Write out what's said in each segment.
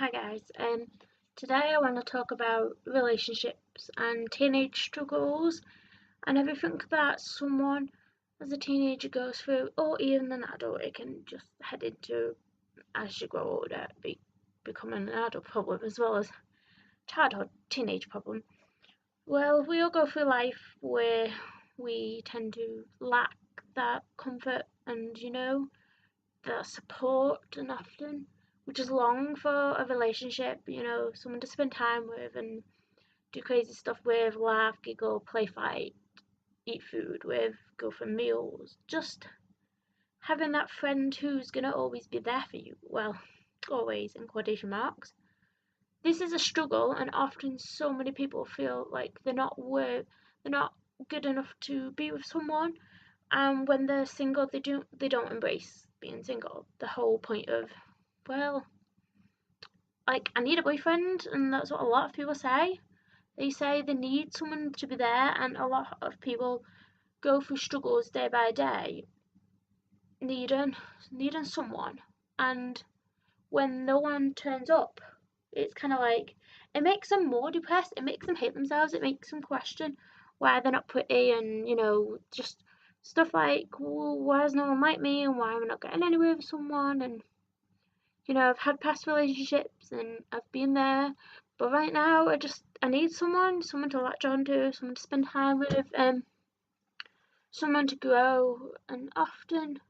Hi guys, today I want to talk about relationships and teenage struggles and everything that someone as a teenager goes through, or even an adult, it can just head into as you grow older, becoming an adult problem as well as childhood teenage problem. Well, we all go through life where we tend to lack that comfort and that support, and often we just long for a relationship, someone to spend time with and do crazy stuff with, laugh, giggle, play fight, eat food with, go for meals. Just having that friend who's gonna always be there for you. Well, always in quotation marks. This is a struggle, and often so many people feel like they're not good enough to be with someone, and when they're single, they don't embrace being single. The whole point of, well, like, I need a boyfriend, and that's what a lot of people say. They say they need someone to be there, and a lot of people go through struggles day by day, needing someone. And when no one turns up, it's kind of like it makes them more depressed. It makes them hate themselves. It makes them question why they're not pretty, and just stuff like, well, why does no one like me, and why am I not getting anywhere with someone? And I've had past relationships and I've been there, but right now I need someone to latch on to, someone to spend time with, someone to grow, and often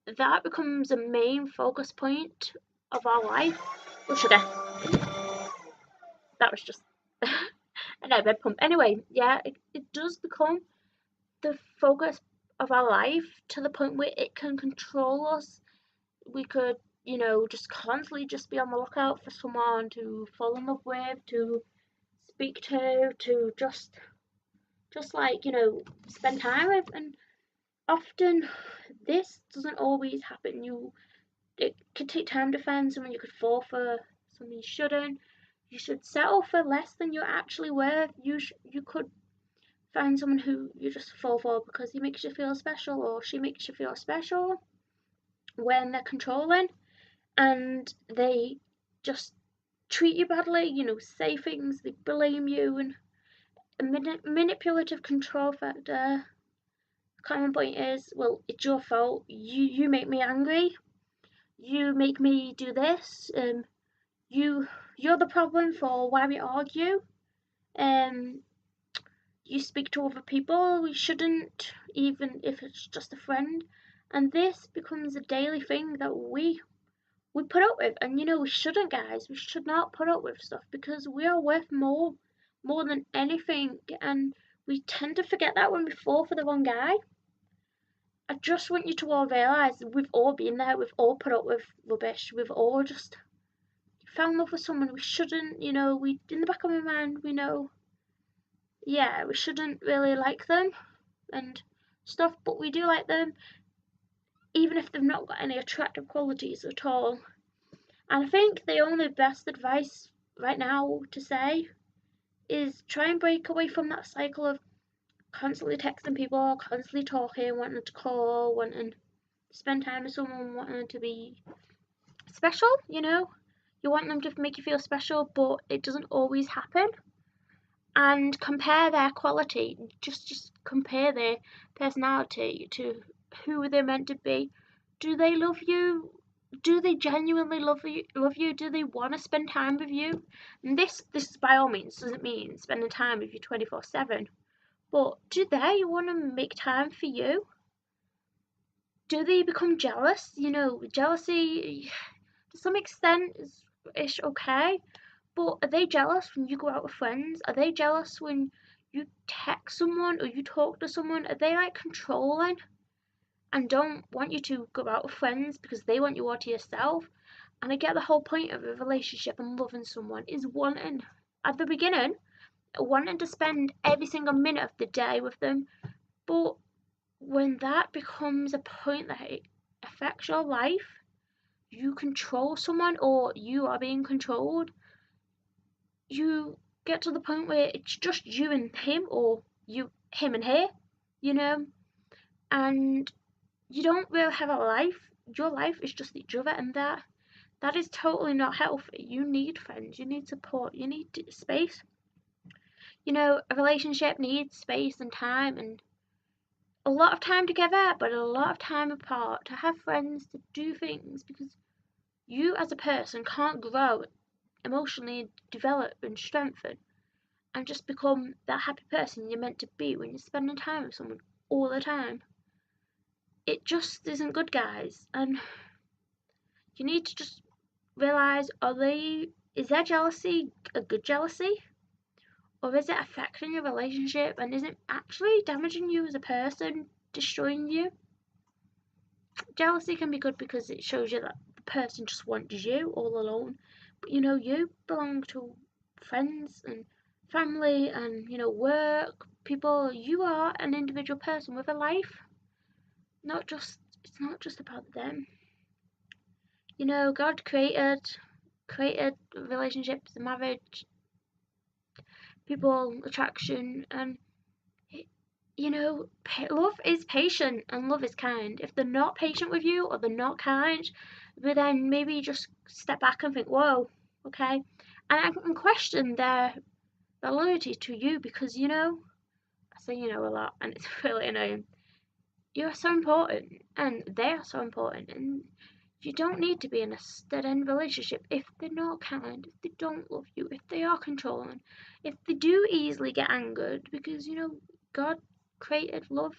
that becomes a main focus point of our life. Oh, sugar. That was just an bed pump. Anyway, yeah, it does become the focus of our life to the point where it can control us. We could, just constantly just be on the lookout for someone to fall in love with, to speak to just like, spend time with. And often this doesn't always happen. It could take time to find someone you could fall for, someone you shouldn't. You should settle for less than you're actually worth. You could find someone who you just fall for because he makes you feel special or she makes you feel special, when they're controlling and they just treat you badly, say things, they blame you, and a manipulative control factor. Common point is, well, it's your fault. You make me angry. You make me do this. You you're the problem for why we argue. Um, you speak to other people. We shouldn't, even if it's just a friend. And this becomes a daily thing that we put up with. And we shouldn't, guys. We should not put up with stuff because we are worth more than anything, and we tend to forget that when we fall for the wrong guy. I just want you to all realise we've all been there. We've all put up with rubbish. We've all just found love with someone we shouldn't. We, in the back of our mind, we know, yeah, we shouldn't really like them and stuff, but we do like them even if they've not got any attractive qualities at all. And I think the only best advice right now to say is try and break away from that cycle of constantly texting people, constantly talking, wanting to call, wanting to spend time with someone, wanting to be special. You want them to make you feel special, but it doesn't always happen. And compare their quality, just compare their personality to who they're meant to be. Do they love you? Do they genuinely love you? Do they want to spend time with you? And this by all means doesn't mean spending time with you 24/7, but do they want to make time for you? Do they become jealous? Jealousy to some extent is okay, but are they jealous when you go out with friends? Are they jealous when you text someone or you talk to someone? Are they like controlling and don't want you to go out with friends because they want you all to yourself? And I get the whole point of a relationship and loving someone is wanting, at the beginning, wanting to spend every single minute of the day with them. But when that becomes a point that it affects your life, you control someone or you are being controlled, you get to the point where it's just you and him, or him and her, you know, and you don't really have a life. Your life is just each other, and that That is totally not healthy. You need friends, you need support, you need space. You know, a relationship needs space and time, and a lot of time together, but a lot of time apart, to have friends, to do things, because you as a person can't grow emotionally, develop and strengthen and just become that happy person you're meant to be when you're spending time with someone all the time. It just isn't good, guys. And you need to just realize, is their jealousy a good jealousy? Or is it affecting your relationship and is it actually damaging you as a person, destroying you? Jealousy can be good because it shows you that the person just wants you all alone. But you know, you belong to friends and family and, you know, work, people. You are an individual person with a life. It's not just about them. You know, God created relationships, marriage, people, attraction, and you know, love is patient and love is kind. If they're not patient with you or they're not kind, but then maybe just step back and think, whoa, okay, and I can question their loyalty to you because you know, I say you know a lot, and it's really annoying. You're so important, and they are so important, and you don't need to be in a dead end relationship if they're not kind, if they don't love you, if they are controlling, if they do easily get angered, because you know, God created love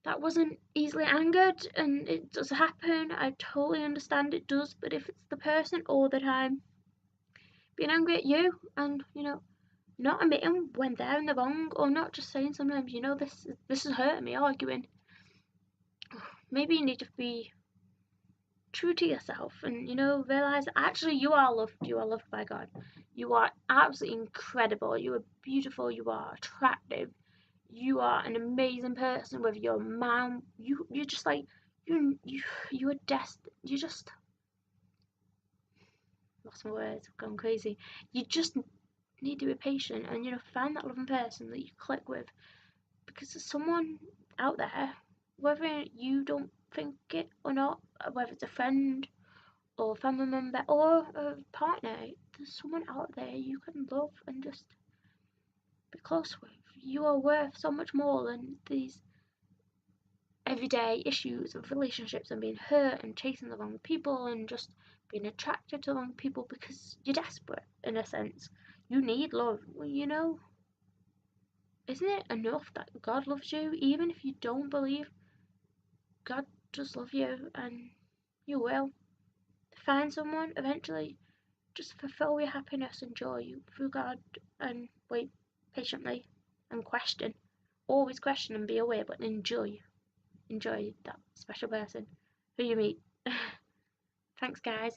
that wasn't easily angered, and it does happen. I totally understand it does, but if it's the person all the time being angry at you and you know, not admitting when they're in the wrong, or not just saying sometimes, you know, this is hurting me, arguing, maybe you need to be true to yourself and you know, realize that actually you are loved by God, you are absolutely incredible, you are beautiful, you are attractive, you are an amazing person with your mom, you're just like you are destined, you just lost my words, I've gone crazy. You just need to be patient and you know, find that loving person that you click with, because there's someone out there, whether you don't think it or not, whether it's a friend or family member or a partner, there's someone out there you can love and just be close with. You are worth so much more than these everyday issues of relationships and being hurt and chasing the wrong people and just being attracted to the wrong people because you're desperate in a sense. You need love. Well, you know, isn't it enough that God loves you? Even if you don't believe, God does love you and you will. Find someone eventually. Just fulfill your happiness and joy through God and wait patiently and question. Always question and be aware, but enjoy that special person who you meet. Thanks, guys.